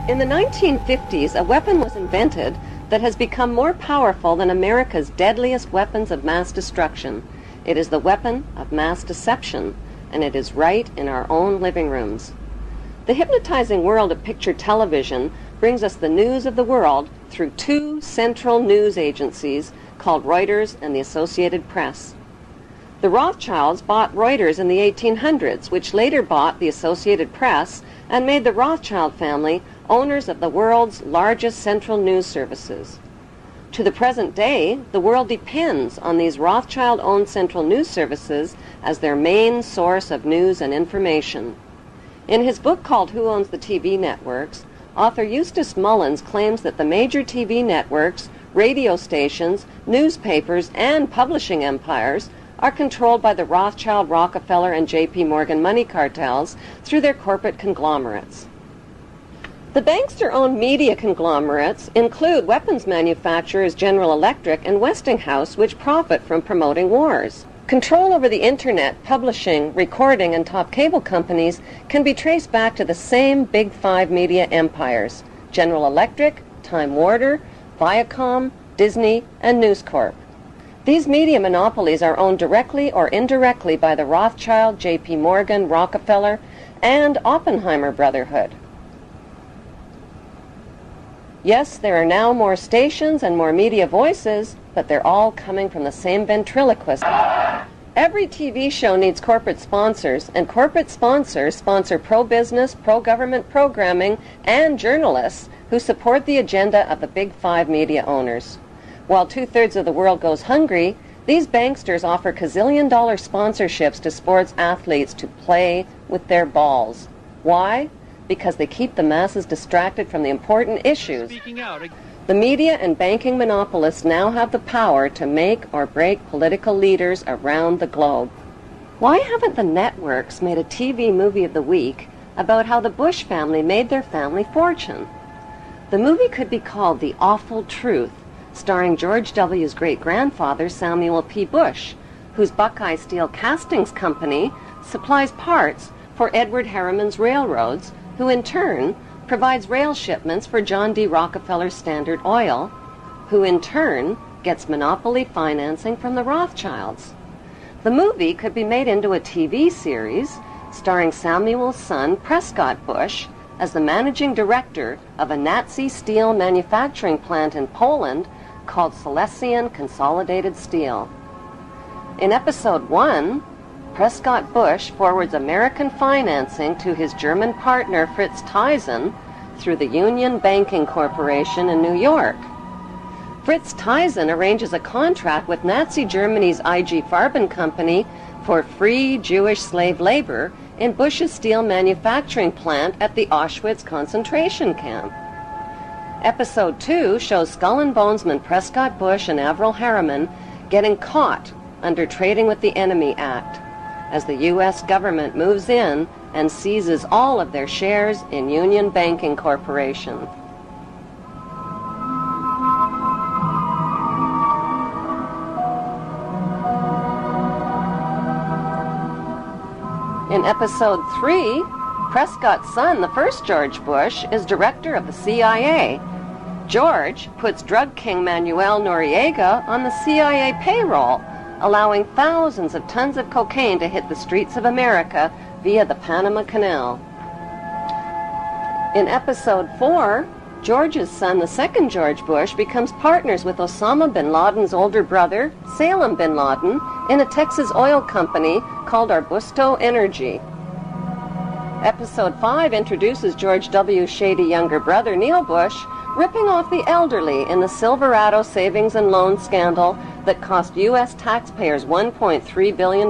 In the 1950s, a weapon was invented that has become more powerful than America's deadliest weapons of mass destruction. It is the weapon of mass deception, and it is right in our own living rooms. The hypnotizing world of picture television brings us the news of the world through two central news agencies called Reuters and the Associated Press. The Rothschilds bought Reuters in the 1800s, which later bought the Associated Press and made the Rothschild family owners of the world's largest central news services. To the present day, the world depends on these Rothschild-owned central news services as their main source of news and information. In his book called Who Owns the TV Networks, author Eustace Mullins claims that the major TV networks, radio stations, newspapers, and publishing empires are controlled by the Rothschild, Rockefeller, and J.P. Morgan money cartels through their corporate conglomerates. The bankster-owned media conglomerates include weapons manufacturers General Electric and Westinghouse, which profit from promoting wars. Control over the Internet, publishing, recording, and top cable companies can be traced back to the same Big Five media empires: General Electric, Time Warner, Viacom, Disney, and News Corp. These media monopolies are owned directly or indirectly by the Rothschild, J.P. Morgan, Rockefeller, and Oppenheimer Brotherhood. Yes, there are now more stations and more media voices, but they're all coming from the same ventriloquist. Every TV show needs corporate sponsors, and corporate sponsors sponsor pro-business, pro-government programming, and journalists who support the agenda of the Big Five media owners. While 2/3 of the world goes hungry, these banksters offer gazillion-dollar sponsorships to sports athletes to play with their balls. Why? Because they keep the masses distracted from the important issues. The media and banking monopolists now have the power to make or break political leaders around the globe. Why haven't the networks made a TV movie of the week about how the Bush family made their family fortune? The movie could be called The Awful Truth, starring George W.'s great-grandfather, Samuel P. Bush, whose Buckeye Steel Castings Company supplies parts for Edward Harriman's railroads, who in turn provides rail shipments for John D. Rockefeller's Standard Oil, who in turn gets monopoly financing from the Rothschilds. The movie could be made into a TV series starring Samuel's son, Prescott Bush, as the managing director of a Nazi steel manufacturing plant in Poland called Silesian Consolidated Steel. In episode 1, Prescott Bush forwards American financing to his German partner Fritz Thyssen through the Union Banking Corporation in New York. Fritz Thyssen arranges a contract with Nazi Germany's IG Farben Company for free Jewish slave labor in Bush's steel manufacturing plant at the Auschwitz concentration camp. Episode 2 shows Skull and Bonesman Prescott Bush and Averell Harriman getting caught under Trading with the Enemy Act, as the U.S. government moves in and seizes all of their shares in Union Banking Corporation. In episode 3, Prescott's son, the first George Bush, is director of the CIA. George puts drug king Manuel Noriega on the CIA payroll, allowing thousands of tons of cocaine to hit the streets of America via the Panama Canal. In episode 4, George's son, the second George Bush, becomes partners with Osama bin Laden's older brother, Salem bin Laden, in a Texas oil company called Arbusto Energy. Episode 5 introduces George W.'s shady younger brother, Neil Bush, ripping off the elderly in the Silverado savings and loan scandal that cost U.S. taxpayers $1.3 billion.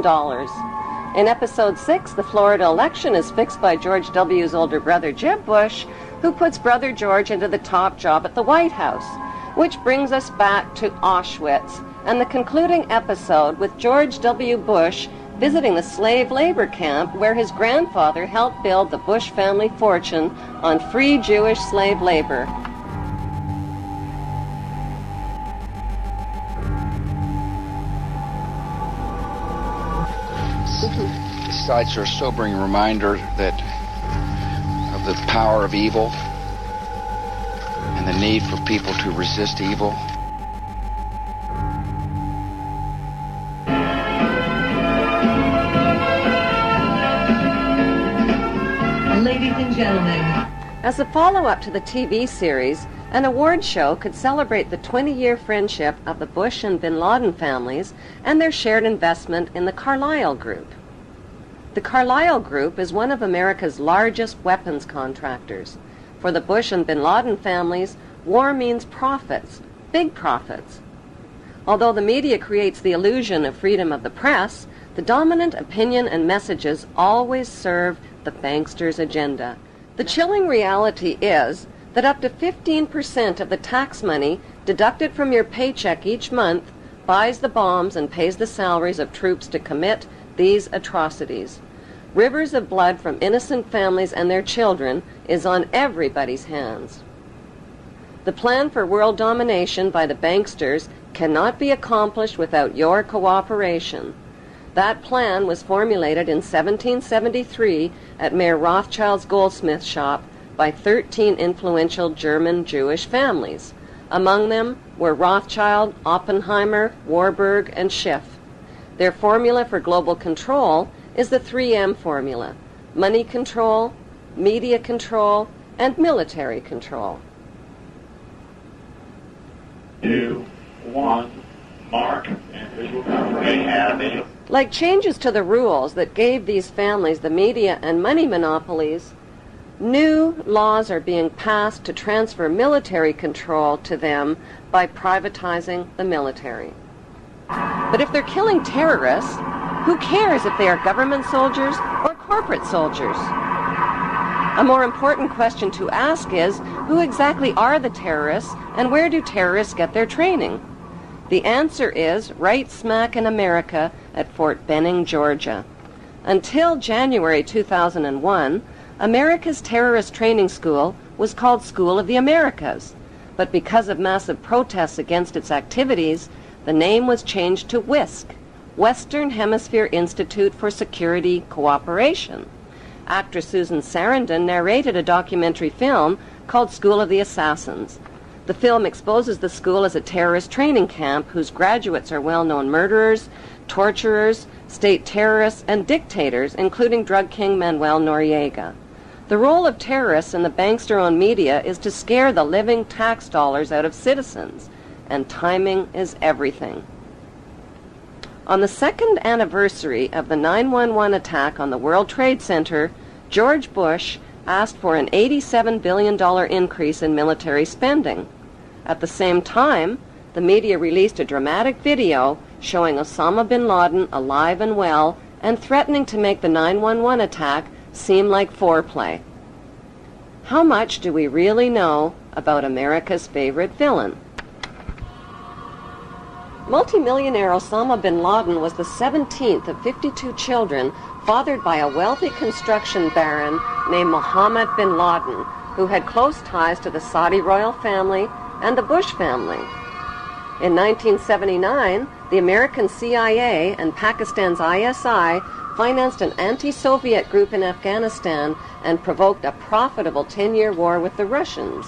In episode 6, the Florida election is fixed by George W.'s older brother, Jeb Bush, who puts brother George into the top job at the White House, which brings us back to Auschwitz and the concluding episode with George W. Bush visiting the slave labor camp where his grandfather helped build the Bush family fortune on free Jewish slave labor. The sites are a sobering reminder that of the power of evil the need for people to resist evil. Ladies and gentlemen, as a follow-up to the TV series, an award show could celebrate the 20-year friendship of the Bush and Bin Laden families and their shared investment in the Carlyle Group. The Carlyle Group is one of America's largest weapons contractors. For the Bush and Bin Laden families, war means profits, big profits. Although the media creates the illusion of freedom of the press, the dominant opinion and messages always serve the banksters' agenda. The chilling reality is that up to 15% of the tax money deducted from your paycheck each month buys the bombs and pays the salaries of troops to commit these atrocities. Rivers of blood from innocent families and their children is on everybody's hands. The plan for world domination by the banksters cannot be accomplished without your cooperation. That plan was formulated in 1773 at Mayer Rothschild's goldsmith shop by 13 influential German Jewish families. Among them were Rothschild, Oppenheimer, Warburg, and Schiff. Their formula for global control is the 3M formula: money control, media control, and military control. 2, 1, mark, and visual confirmation. Like changes to the rules that gave these families the media and money monopolies, new laws are being passed to transfer military control to them by privatizing the military. But if they're killing terrorists, who cares if they are government soldiers or corporate soldiers? A more important question to ask is, who exactly are the terrorists and where do terrorists get their training? The answer is right smack in America at Fort Benning, Georgia. Until January 2001, America's terrorist training school was called School of the Americas, but because of massive protests against its activities, the name was changed to WISC, Western Hemisphere Institute for Security Cooperation. Actress Susan Sarandon narrated a documentary film called School of the Assassins. The film exposes the school as a terrorist training camp whose graduates are well-known murderers, torturers, state terrorists, and dictators, including drug king Manuel Noriega. The role of terrorists in the bankster-owned media is to scare the living tax dollars out of citizens, and timing is everything. On the second anniversary of the 9/11 attack on the World Trade Center, George Bush asked for an $87 billion increase in military spending. At the same time, the media released a dramatic video showing Osama bin Laden alive and well and threatening to make the 9/11 attack seem like foreplay. How much do we really know about America's favorite villain? Multimillionaire Osama bin Laden was the 17th of 52 children fathered by a wealthy construction baron named Mohammed bin Laden, who had close ties to the Saudi royal family and the Bush family. In 1979, the American CIA and Pakistan's ISI financed an anti-Soviet group in Afghanistan and provoked a profitable 10-year war with the Russians.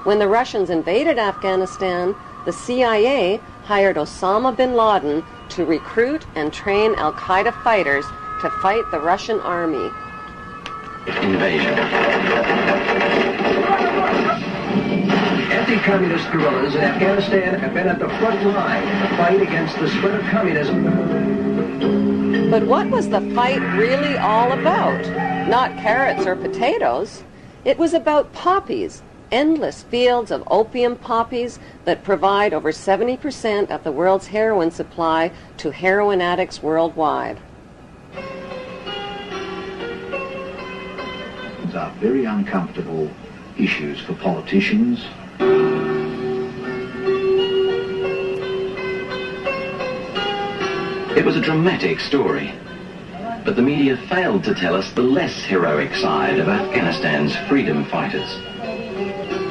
When the Russians invaded Afghanistan, the CIA hired Osama bin Laden to recruit and train al-Qaeda fighters to fight the Russian army. Invasion. Anti-communist guerrillas in Afghanistan have been at the front line in the fight against the spread of communism. But what was the fight really all about? Not carrots or potatoes. It was about poppies, endless fields of opium poppies that provide over 70% of the world's heroin supply to heroin addicts worldwide. These are very uncomfortable issues for politicians. It was a dramatic story, but the media failed to tell us the less heroic side of Afghanistan's freedom fighters.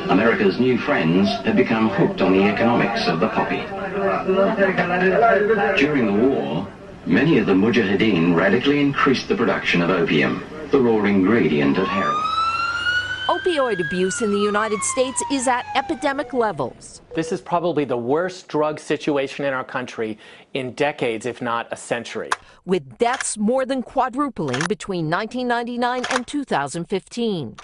America's new friends had become hooked on the economics of the poppy. During the war, many of the mujahideen radically increased the production of opium, the raw ingredient of heroin. Opioid abuse in the United States is at epidemic levels. This is probably the worst drug situation in our country in decades, if not a century. With deaths more than quadrupling between 1999 and 2015.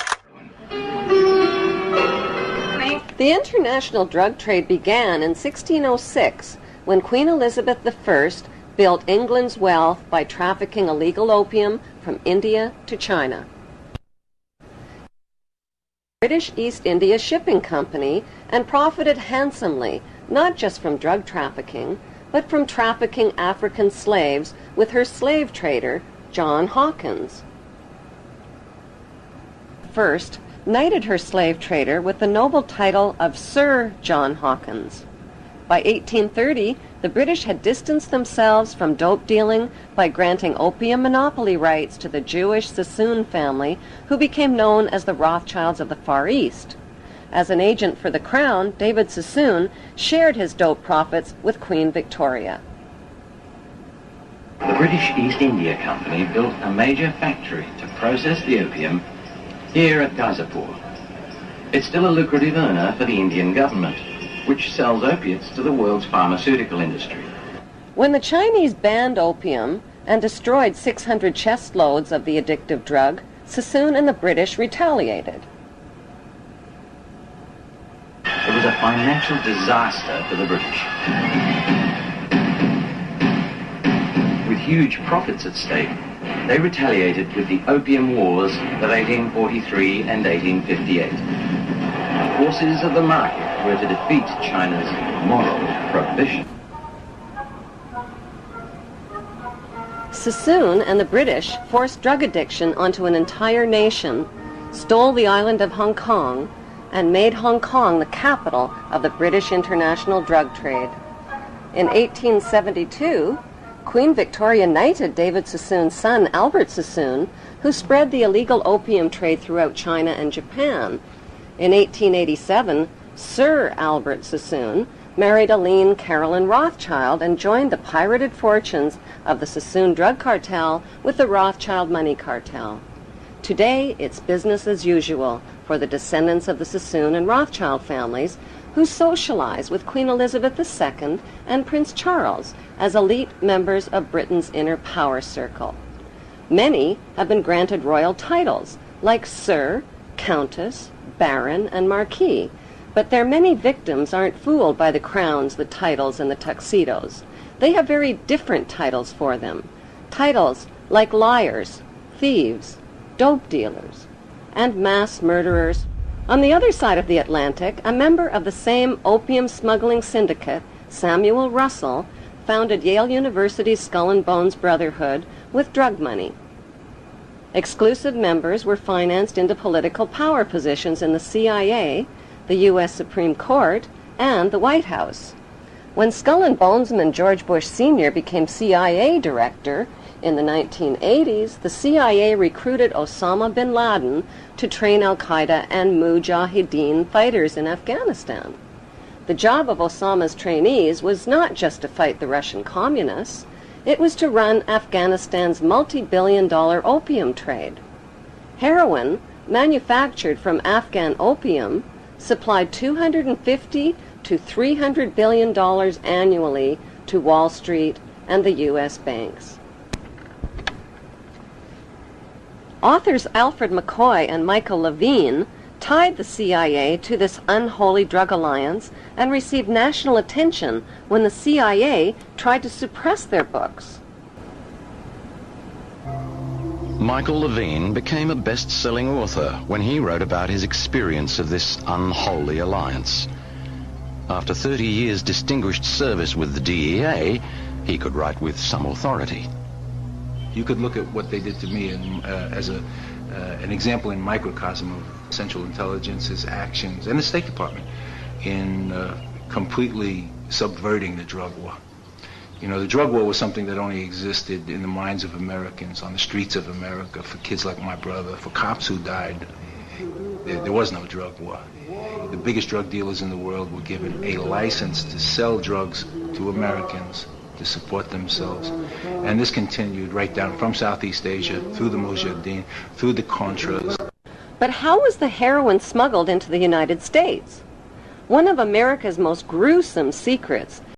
The international drug trade began in 1606 when Queen Elizabeth I built England's wealth by trafficking illegal opium from India to China. British East India Shipping Company and profited handsomely, not just from drug trafficking, but from trafficking African slaves with her slave trader, John Hawkins. First, knighted her slave trader with the noble title of Sir John Hawkins. By 1830, the British had distanced themselves from dope dealing by granting opium monopoly rights to the Jewish Sassoon family, who became known as the Rothschilds of the Far East. As an agent for the Crown, David Sassoon shared his dope profits with Queen Victoria. The British East India Company built a major factory to process the opium here at Gazipur. It's still a lucrative earner for the Indian government, which sells opiates to the world's pharmaceutical industry. When the Chinese banned opium and destroyed 600 chest loads of the addictive drug, Sassoon and the British retaliated. It was a financial disaster for the British. With huge profits at stake, they retaliated with the Opium Wars of 1843 and 1858. The forces of the market were to defeat China's moral prohibition. Sassoon and the British forced drug addiction onto an entire nation, stole the island of Hong Kong, and made Hong Kong the capital of the British international drug trade. In 1872, Queen Victoria knighted David Sassoon's son, Albert Sassoon, who spread the illegal opium trade throughout China and Japan. In 1887, Sir Albert Sassoon married Aline Carolyn Rothschild and joined the pirated fortunes of the Sassoon drug cartel with the Rothschild money cartel. Today, it's business as usual for the descendants of the Sassoon and Rothschild families, who socialize with Queen Elizabeth II and Prince Charles as elite members of Britain's inner power circle. Many have been granted royal titles, like Sir, Countess, Baron, and Marquis, but their many victims aren't fooled by the crowns, the titles, and the tuxedos. They have very different titles for them. Titles like liars, thieves, dope dealers, and mass murderers. On the other side of the Atlantic, a member of the same opium smuggling syndicate, Samuel Russell, founded Yale University's Skull and Bones Brotherhood with drug money. Exclusive members were financed into political power positions in the CIA, the U.S. Supreme Court, and the White House. When Skull and Bonesman George Bush Sr. became CIA director in the 1980s, the CIA recruited Osama bin Laden to train al-Qaeda and Mujahideen fighters in Afghanistan. The job of Osama's trainees was not just to fight the Russian communists, it was to run Afghanistan's multi-billion-dollar opium trade. Heroin, manufactured from Afghan opium, supplied $250 to $300 billion annually to Wall Street and the U.S. banks. Authors Alfred McCoy and Michael Levine tied the CIA to this unholy drug alliance and received national attention when the CIA tried to suppress their books. Michael Levine became a best-selling author when he wrote about his experience of this unholy alliance. After 30 years' distinguished service with the DEA, he could write with some authority. You could look at what they did to me as an example in microcosm of Central Intelligence's actions and the State Department in completely subverting the drug war. You know, the drug war was something that only existed in the minds of Americans, on the streets of America, for kids like my brother, for cops who died. There was no drug war. The biggest drug dealers in the world were given a license to sell drugs to Americans to support themselves. And this continued right down from Southeast Asia, through the Mujahideen, through the Contras. But how was the heroin smuggled into the United States? One of America's most gruesome secrets